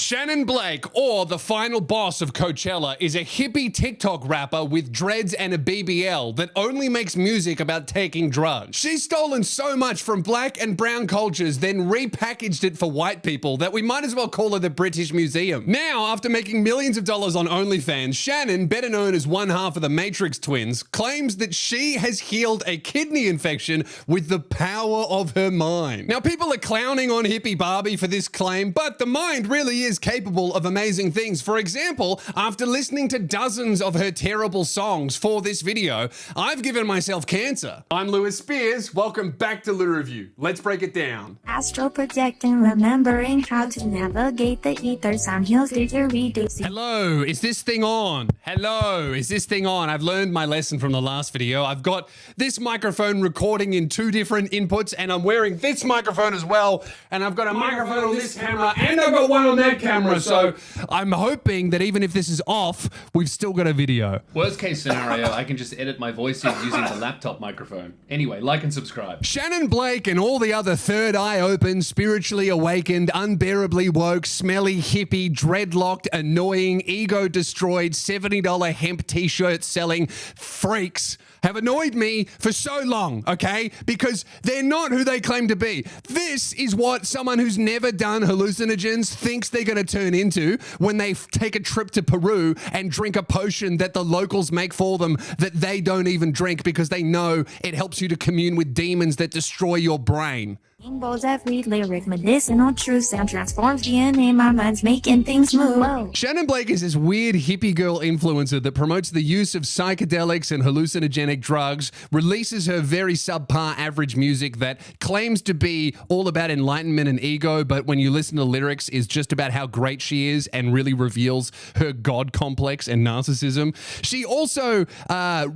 Shanin Blake, or the final boss of Coachella, is a hippie TikTok rapper with dreads and a BBL that only makes music about taking drugs. She's stolen so much from black and brown cultures, then repackaged it for white people that we might as well call her the British Museum. Now, after making millions of dollars on OnlyFans, Shanin, better known as one half of the Matrix twins, claims that she has healed a kidney infection with the power of her mind. Now, people are clowning on hippie Barbie for this claim, but the mind really is capable of amazing things. For example, after listening to dozens of her terrible songs for this video, I've given myself cancer. I'm Lewis Spears. Welcome back to Lou Review. Let's break it down. Astral projecting, remembering how to navigate the ether, sound heals didgeridoo. Hello, is this thing on? Hello, is this thing on? I've learned my lesson from the last video. I've got this microphone recording in two different inputs, and I'm wearing this microphone as well, and I've got a microphone on this camera, and I've got one on that camera, so I'm hoping that even if this is off, we've still got a video. Worst case scenario, I can just edit my voice in using the laptop microphone. Anyway, like and subscribe. Shanin Blake and all the other third eye open, spiritually awakened, unbearably woke, smelly, hippie, dreadlocked, annoying, ego destroyed, $70 hemp t-shirt selling freaks have annoyed me for so long, okay? Because they're not who they claim to be. This is what someone who's never done hallucinogens thinks they're going to turn into when they take a trip to Peru and drink a potion that the locals make for them that they don't even drink because they know it helps you to commune with demons that destroy your brain. Rainbows every lyric, medicinal truth sound transforms DNA, my mind's making things move. Whoa. Shanin Blake is this weird hippie girl influencer that promotes the use of psychedelics and hallucinogenic drugs, releases her very subpar average music that claims to be all about enlightenment and ego, but when you listen to lyrics is just about how great she is and really reveals her God complex and narcissism. She also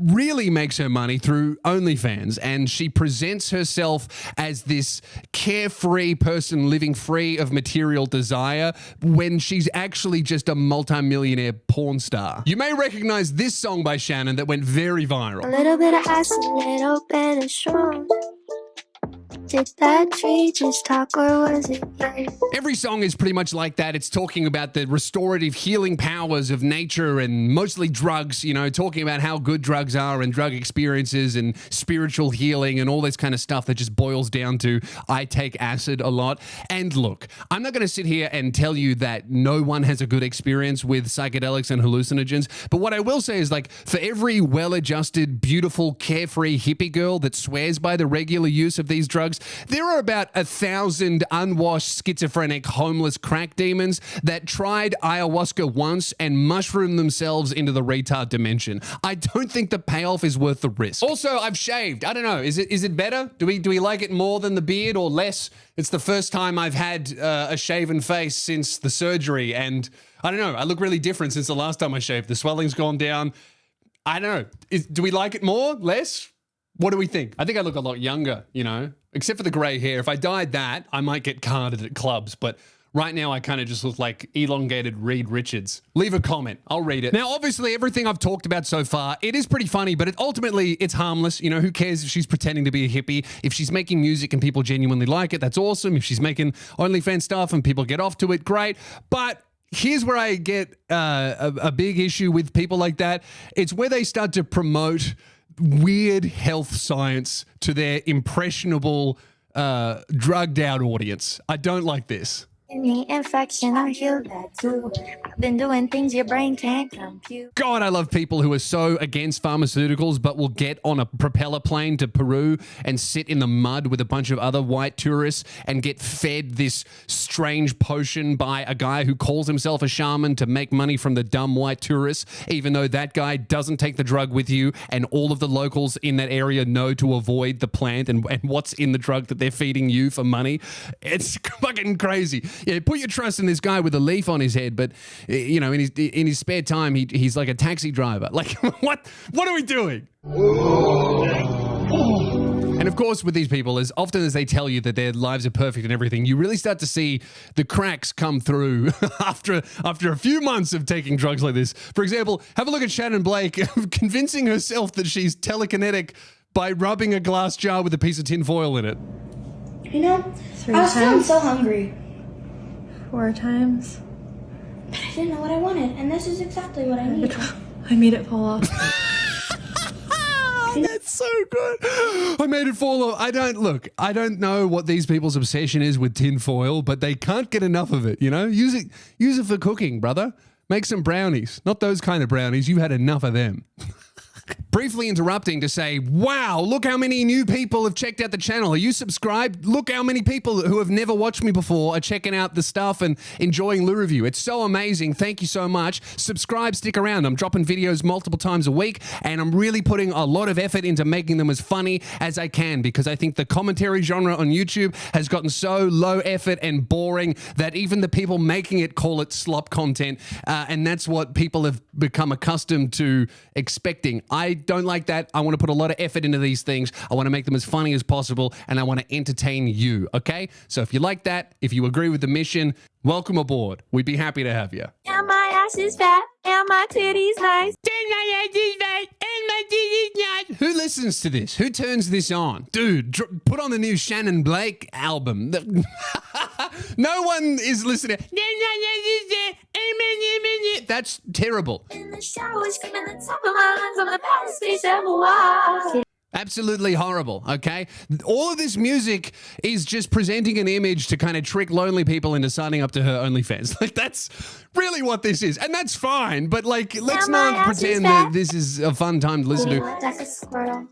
really makes her money through OnlyFans, and she presents herself as this carefree person living free of material desire when she's actually just a multi-millionaire porn star. You may recognize this song by Shanin that went very viral. A little bit of ice, a little bit of strong. Did that tree just talk or was it you? Every song is pretty much like that. It's talking about the restorative healing powers of nature and mostly drugs, you know, talking about how good drugs are and drug experiences and spiritual healing and all this kind of stuff that just boils down to I take acid a lot. And look, I'm not going to sit here and tell you that no one has a good experience with psychedelics and hallucinogens, but what I will say is, like, for every well-adjusted, beautiful, carefree hippie girl that swears by the regular use of these drugs, there are about 1,000 unwashed, schizophrenic, homeless crack demons that tried ayahuasca once and mushroomed themselves into the retard dimension. I don't think the payoff is worth the risk. Also, I've shaved. I don't know. Is it better? Do we like it more than the beard or less? It's the first time I've had a shaven face since the surgery, and I don't know. I look really different since the last time I shaved. The swelling's gone down. I don't know. Do we like it more? Less? What do we think? I think I look a lot younger, you know, except for the gray hair. If I dyed that, I might get carded at clubs, but right now I kind of just look like elongated Reed Richards. Leave a comment. I'll read it. Now, obviously, everything I've talked about so far, it is pretty funny, but ultimately it's harmless. You know, who cares if she's pretending to be a hippie? If she's making music and people genuinely like it, that's awesome. If she's making OnlyFans stuff and people get off to it, great. But here's where I get a big issue with people like that. It's where they start to promote weird health science to their impressionable, drugged out audience. I don't like this. Any infection, I heal that too. I've been doing things your brain can't compute. God, I love people who are so against pharmaceuticals but will get on a propeller plane to Peru and sit in the mud with a bunch of other white tourists and get fed this strange potion by a guy who calls himself a shaman to make money from the dumb white tourists, even though that guy doesn't take the drug with you and all of the locals in that area know to avoid the plant and what's in the drug that they're feeding you for money. It's fucking crazy. Yeah, put your trust in this guy with a leaf on his head, but you know, in his spare time, he's like a taxi driver. Like, what are we doing? And of course, with these people, as often as they tell you that their lives are perfect and everything, you really start to see the cracks come through after a few months of taking drugs like this. For example, have a look at Shanin Blake convincing herself that she's telekinetic by rubbing a glass jar with a piece of tin foil in it. You know, I was feeling so hungry. 4 times. didn't know what I wanted, and this is exactly what I needed. I made it fall off. That's so good. I made it fall off. I don't know what these people's obsession is with tinfoil, but they can't get enough of it, you know? Use it for cooking, brother. Make some brownies. Not those kind of brownies. You've had enough of them. Briefly interrupting to say, wow, look how many new people have checked out the channel. Are you subscribed? Look how many people who have never watched me before are checking out the stuff and enjoying Lou Review. It's so amazing. Thank you so much. Subscribe, stick around. I'm dropping videos multiple times a week, and I'm really putting a lot of effort into making them as funny as I can, because I think the commentary genre on YouTube has gotten so low effort and boring that even the people making it call it slop content, and that's what people have become accustomed to expecting. I don't like that. I want to put a lot of effort into these things. I want to make them as funny as possible, and I want to entertain you, okay? So if you like that, if you agree with the mission, welcome aboard. We'd be happy to have you. And my ass is fat, and my titties nice. Who listens to this? Who turns this on? Dude, put on the new Shanin Blake album. No one is listening. That's terrible. In the shower, screaming the top of my lungs on the baddest stage ever was. Absolutely horrible, okay? All of this music is just presenting an image to kind of trick lonely people into signing up to her OnlyFans. Like, that's really what this is. And that's fine, but, like, let's not pretend that this is a fun time to listen to. That's a squirrel.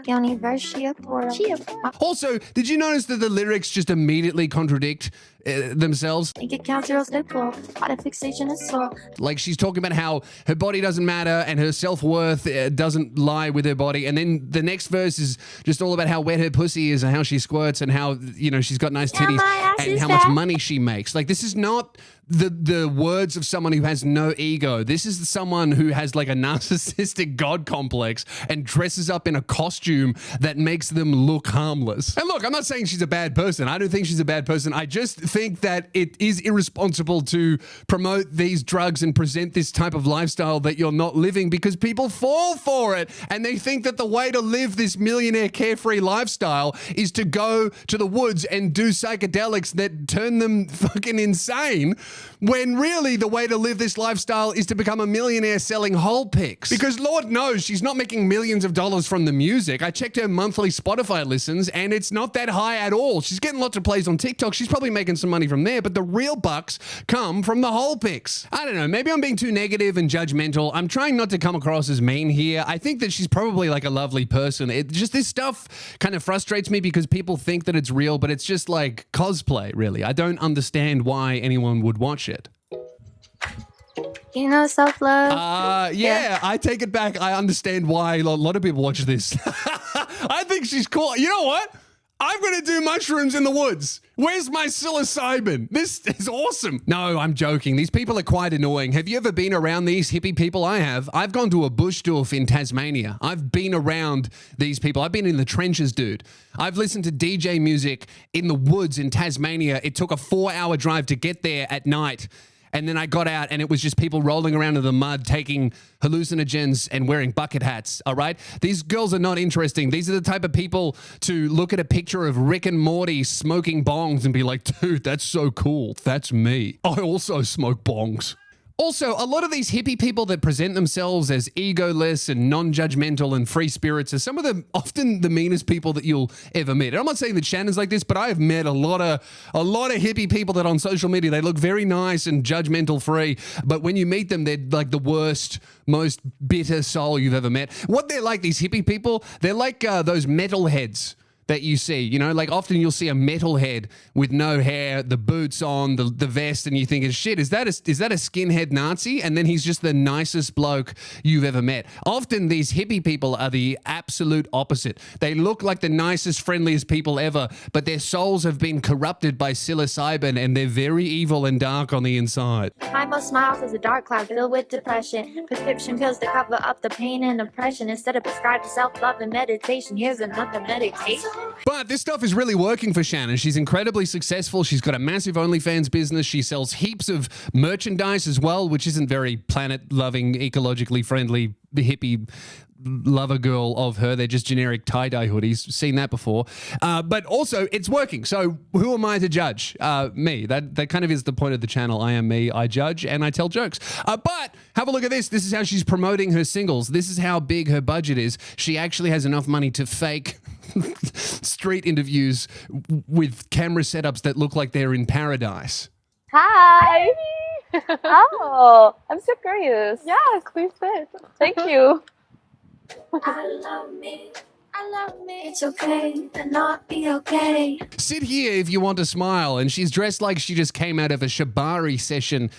University portal. Also, did you notice that the lyrics just immediately contradict themselves? Think it counts zero step full. Body fixation is sore. Like, she's talking about how her body doesn't matter and her self-worth doesn't lie with her body. And then the next verse is just all about how wet her pussy is and how she squirts and how, you know, she's got nice titties and how much money she makes. Like, this is not the words of someone who has no ego. This is someone who has like a narcissistic god complex and dresses up in a costume that makes them look harmless. And look, I'm not saying she's a bad person. I don't think she's a bad person. I just think that it is irresponsible to promote these drugs and present this type of lifestyle that you're not living, because people fall for it and they think that the way to live this millionaire carefree lifestyle is to go to the woods and do psychedelics that turn them fucking insane, when really the way to live this lifestyle is to become a millionaire selling whole picks. Because Lord knows she's not making millions of dollars from the music. I checked her monthly Spotify listens and it's not that high at all. She's getting lots of plays on TikTok. She's probably making some money from there, but the real bucks come from the whole picks. I don't know, maybe I'm being too negative and judgmental. I'm trying not to come across as mean here. I think that she's probably like a lovely person. It just, this stuff kind of frustrates me because people think that it's real, but it's just like cosplay, really. I don't understand why anyone would watch it. You know, self-love. Yeah, I take it back. I understand why a lot of people watch this. I think she's cool. You know what? I'm going to do mushrooms in the woods. Where's my psilocybin? This is awesome. No, I'm joking. These people are quite annoying. Have you ever been around these hippie people? I have. I've gone to a bush doof in Tasmania. I've been around these people. I've been in the trenches, dude. I've listened to DJ music in the woods in Tasmania. It took a 4-hour drive to get there at night. And then I got out and it was just people rolling around in the mud, taking hallucinogens and wearing bucket hats, all right? These girls are not interesting. These are the type of people to look at a picture of Rick and Morty smoking bongs and be like, dude, that's so cool. That's me. I also smoke bongs. Also, a lot of these hippie people that present themselves as egoless and non-judgmental and free spirits are some of the often the meanest people that you'll ever meet. And I'm not saying that Shannon's like this, but I have met a lot of hippie people that on social media, they look very nice and judgmental free. But when you meet them, they're like the worst, most bitter soul you've ever met. What they're like, these hippie people, they're like those metalheads that you see, you know, like often you'll see a metalhead with no hair, the boots on, the vest, and you think, shit, is that a skinhead Nazi? And then he's just the nicest bloke you've ever met. Often these hippie people are the absolute opposite. They look like the nicest, friendliest people ever, but their souls have been corrupted by psilocybin and they're very evil and dark on the inside. My most smiles is a dark cloud filled with depression. Prescription pills to cover up the pain and oppression. Instead of prescribed self-love and meditation, here's another medication. But this stuff is really working for Shannon. She's incredibly successful. She's got a massive OnlyFans business. She sells heaps of merchandise as well, which isn't very planet-loving, ecologically friendly, hippie lover girl of her. They're just generic tie-dye hoodies. Seen that before. But also, it's working. So who am I to judge? Me. That kind of is the point of the channel. I am me. I judge and I tell jokes. But have a look at this. This is how she's promoting her singles. This is how big her budget is. She actually has enough money to fake street interviews with camera setups that look like they're in paradise. Hi. Oh, I'm so curious. Yes, please sit. Thank you. I love me. I love me. It's okay to not be okay. Sit here if you want to smile. And she's dressed like she just came out of a shibari session.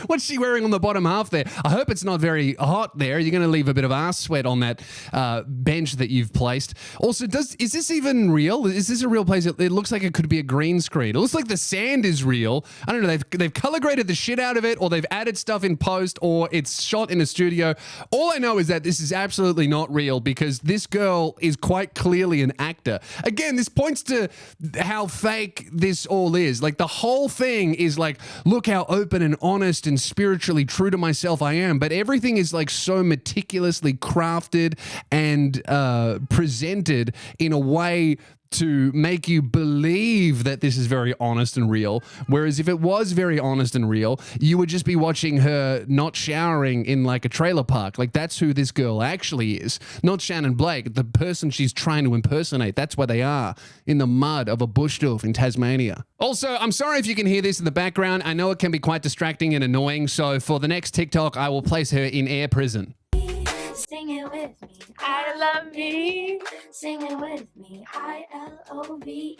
What's she wearing on the bottom half there? I hope it's not very hot there. You're going to leave a bit of ass sweat on that bench that you've placed. Also, is this even real? Is this a real place? It looks like it could be a green screen. It looks like the sand is real. I don't know. They've color graded the shit out of it, or they've added stuff in post, or it's shot in a studio. All I know is that this is absolutely not real because this girl is quite clearly an actor. Again, this points to how fake this all is. Like the whole thing is like, look how open and honest and spiritually true to myself I am, but everything is like so meticulously crafted and presented in a way to make you believe that this is very honest and real. Whereas if it was very honest and real, you would just be watching her not showering in like a trailer park. Like that's who this girl actually is. Not Shanin Blake, the person she's trying to impersonate. That's where they are, in the mud of a bush doof in Tasmania. Also, I'm sorry if you can hear this in the background. I know it can be quite distracting and annoying. So for the next TikTok, I will place her in air prison. Sing it with me. I love me. Sing it with me. I-L-O-V-E-M-E.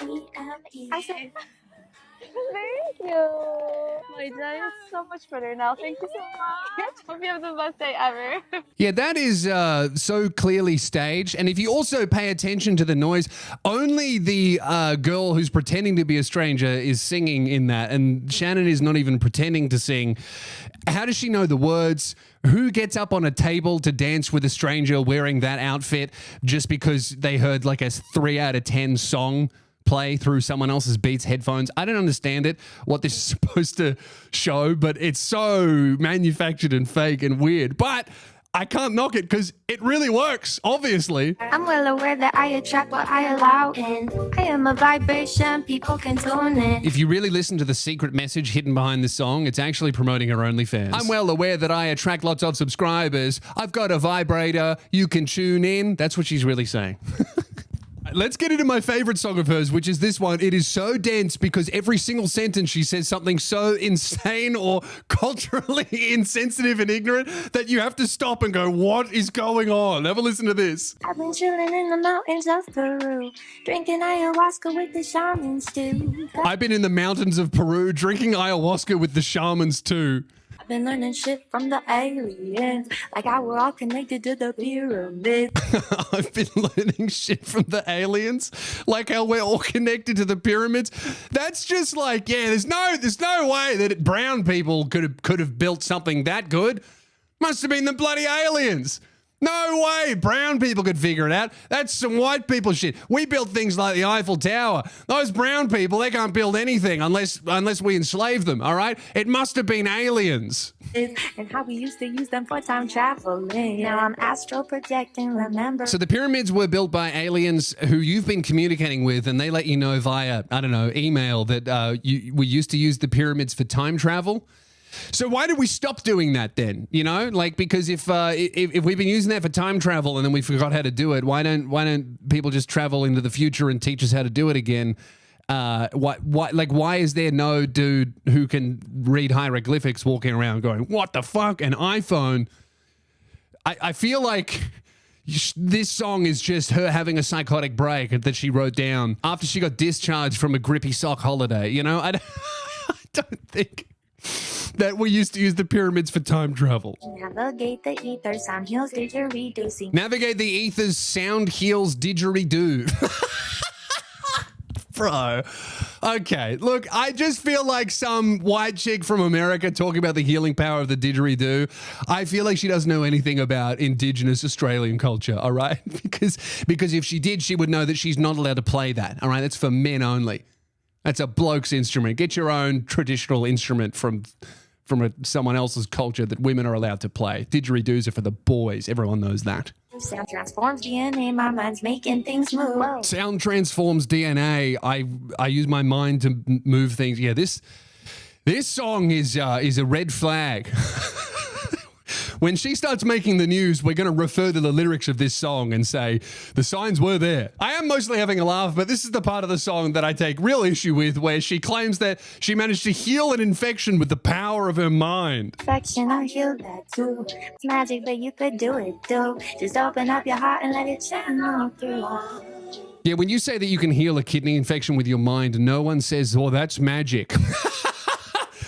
I said, thank you. My day is so much better now. Thank you so much. Hope you have the best day ever. Yeah, that is so clearly staged. And if you also pay attention to the noise, only the girl who's pretending to be a stranger is singing in that. And Shannon is not even pretending to sing. How does she know the words? Who gets up on a table to dance with a stranger wearing that outfit just because they heard like a 3 out of 10 song play through someone else's Beats headphones? I don't understand it, what this is supposed to show, but it's so manufactured and fake and weird. But I can't knock it because it really works, obviously. I'm well aware that I attract what I allow in. I am a vibration, people can tune in. If you really listen to the secret message hidden behind the song, it's actually promoting her OnlyFans. I'm well aware that I attract lots of subscribers. I've got a vibrator. You can tune in. That's what she's really saying. Let's get into my favorite song of hers, which is this one. It is so dense because every single sentence she says something so insane or culturally insensitive and ignorant that you have to stop and go, what is going on? Have a listen to this. I've been chilling in the mountains of Peru, drinking ayahuasca with the shamans too. I've been in the mountains of Peru drinking ayahuasca with the shamans too. I've been learning shit from the aliens, like how we're all connected to the pyramid. I've been learning shit from the aliens, like how we're all connected to the pyramids. That's just like, yeah, there's no way that brown people could have built something that good. Must have been the bloody aliens. No way brown people could figure it out. That's some white people shit. We built things like the Eiffel Tower. Those brown people, they can't build anything unless we enslave them, all right? It must have been aliens. And how we used to use them for time traveling. Now I'm astral projecting, remember. So the pyramids were built by aliens who you've been communicating with, and they let you know via, I don't know, email that we used to use the pyramids for time travel. So why did we stop doing that then? You know, like, because if we've been using that for time travel and then we forgot how to do it, why don't people just travel into the future and teach us how to do it again? Why is there no dude who can read hieroglyphics walking around going, what the fuck, an iPhone? I feel like this song is just her having a psychotic break that she wrote down after she got discharged from a grippy sock holiday. You know, I don't think that we used to use the pyramids for time travel. Navigate the ether, sound heals, didgeridoo. Navigate the ethers, sound heals, didgeridoo. Bro, Okay, look, I just feel like some white chick from America talking about the healing power of the didgeridoo. I feel like she doesn't know anything about Indigenous Australian culture, all right? Because if she did, she would know that she's not allowed to play that, all right? That's for men only. That's a bloke's instrument. Get your own traditional instrument from someone else's culture that women are allowed to play. Didgeridoos are for the boys. Everyone knows that. Sound transforms DNA, my mind's making things move. Sound transforms DNA. I use my mind to move things. Yeah, this song is a red flag. When she starts making the news, we're going to refer to the lyrics of this song and say, the signs were there. I am mostly having a laugh, but this is the part of the song that I take real issue with, where she claims that she managed to heal an infection with the power of her mind. Infection, I heal that too. It's magic, but you could do it too. Just open up your heart and let it channel through. Yeah, when you say that you can heal a kidney infection with your mind, no one says, oh, that's magic.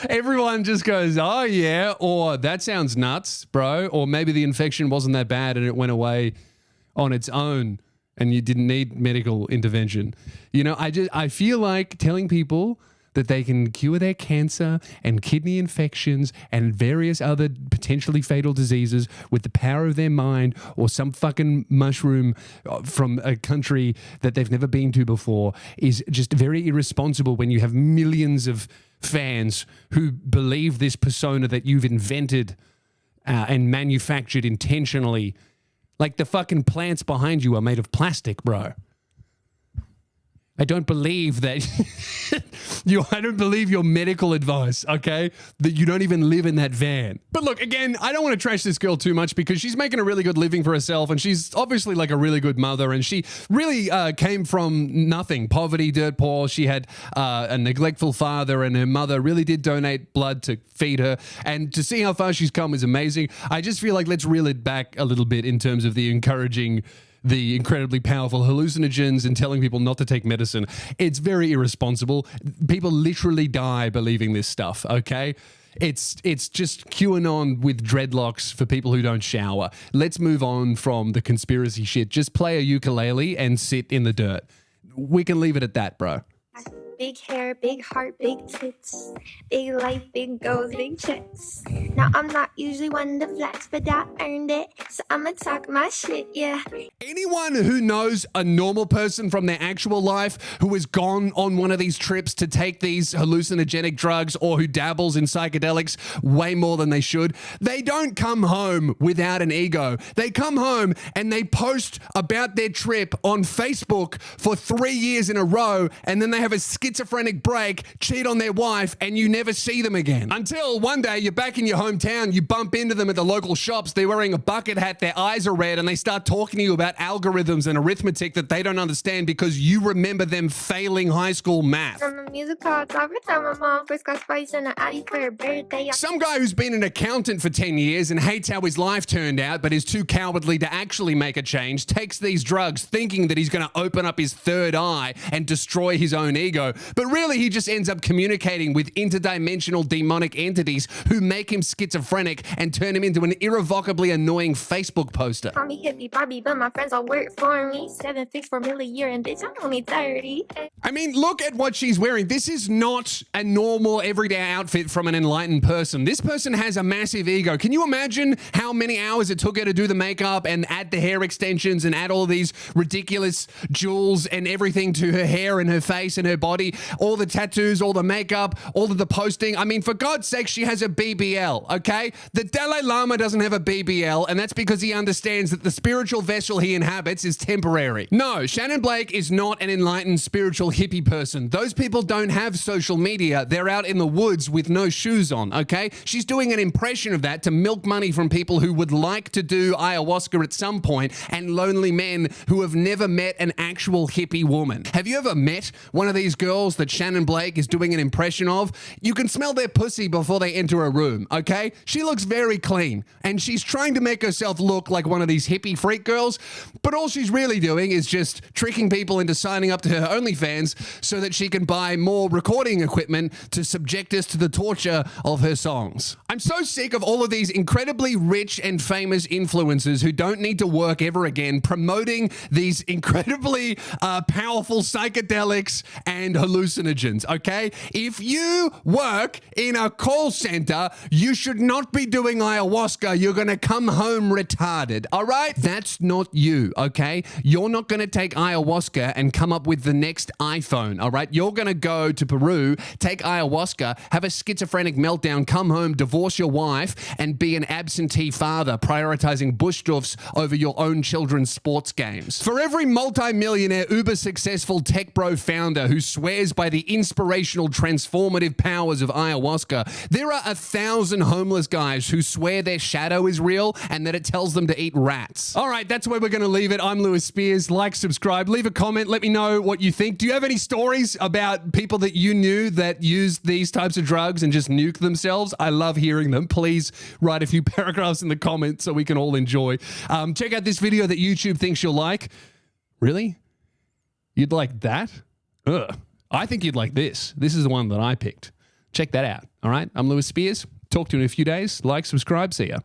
Everyone just goes, oh, yeah, or that sounds nuts, bro. Or maybe the infection wasn't that bad and it went away on its own and you didn't need medical intervention. You know, I feel like telling people that they can cure their cancer and kidney infections and various other potentially fatal diseases with the power of their mind or some fucking mushroom from a country that they've never been to before is just very irresponsible when you have millions of fans who believe this persona that you've invented and manufactured intentionally. Like the fucking plants behind you are made of plastic, bro. I don't believe that I don't believe your medical advice, okay? That you don't even live in that van. But look, again, I don't want to trash this girl too much because she's making a really good living for herself and she's obviously like a really good mother and she really came from nothing, poverty, dirt poor. She had a neglectful father and her mother really did donate blood to feed her. And to see how far she's come is amazing. I just feel like let's reel it back a little bit in terms of the encouraging the incredibly powerful hallucinogens and telling people not to take medicine. It's very irresponsible. People literally die believing this stuff, okay? It's just QAnon with dreadlocks for people who don't shower. Let's move on from the conspiracy shit. Just play a ukulele and sit in the dirt. We can leave it at that, bro. Big hair, big heart, big tits. Big life, big goals, big checks. Now I'm not usually one to flex, but I earned it, so I'ma talk my shit, yeah. Anyone who knows a normal person from their actual life who has gone on one of these trips to take these hallucinogenic drugs or who dabbles in psychedelics way more than they should, they don't come home without an ego. They come home and they post about their trip on Facebook for 3 years in a row, and then they have a schizophrenic break, cheat on their wife, and you never see them again. Until one day you're back in your hometown, you bump into them at the local shops, they're wearing a bucket hat, their eyes are red, and they start talking to you about algorithms and arithmetic that they don't understand because you remember them failing high school math. From a musical every time my mom first got spice and an Audi for her birthday. Some guy who's been an accountant for 10 years and hates how his life turned out but is too cowardly to actually make a change takes these drugs thinking that he's going to open up his third eye and destroy his own ego. But really, he just ends up communicating with interdimensional demonic entities who make him schizophrenic and turn him into an irrevocably annoying Facebook poster. Call me hippie Bobby, but my friends all work for me. 7 fix for $1 a year, and bitch, I'm only 30. I mean, look at what she's wearing. This is not a normal everyday outfit from an enlightened person. This person has a massive ego. Can you imagine how many hours it took her to do the makeup and add the hair extensions and add all these ridiculous jewels and everything to her hair and her face and her body, all the tattoos, all the makeup, all of the posting? I mean, for God's sake, she has a BBL, okay? The Dalai Lama doesn't have a BBL, and that's because he understands that the spiritual vessel he inhabits is temporary. No, Shanin Blake is not an enlightened spiritual hippie person. Those people don't have social media. They're out in the woods with no shoes on, okay? She's doing an impression of that to milk money from people who would like to do ayahuasca at some point and lonely men who have never met an actual hippie woman. Have you ever met one of these girls that Shanin Blake is doing an impression of? You can smell their pussy before they enter a room, okay? She looks very clean, and she's trying to make herself look like one of these hippie freak girls, but all she's really doing is just tricking people into signing up to her OnlyFans so that she can buy more recording equipment to subject us to the torture of her songs. I'm so sick of all of these incredibly rich and famous influencers who don't need to work ever again promoting these incredibly powerful psychedelics and hallucinogens, okay? If you work in a call center, you should not be doing ayahuasca. You're going to come home retarded, all right? That's not you, okay? You're not going to take ayahuasca and come up with the next iPhone, all right? You're going to go to Peru, take ayahuasca, have a schizophrenic meltdown, come home, divorce your wife, and be an absentee father, prioritizing bush doofs over your own children's sports games. For every multi-millionaire, uber successful tech bro founder who swears by the inspirational, transformative powers of ayahuasca, there are 1,000 homeless guys who swear their shadow is real and that it tells them to eat rats. All right, that's where we're going to leave it. I'm Lewis Spears. Like, subscribe, leave a comment. Let me know what you think. Do you have any stories about people that you knew that used these types of drugs and just nuke themselves? I love hearing them. Please write a few paragraphs in the comments so we can all enjoy. Check out this video that YouTube thinks you'll like. Really? You'd like that? Ugh. I think you'd like this. This is the one that I picked. Check that out. All right. I'm Lewis Spears. Talk to you in a few days. Like, subscribe. See ya.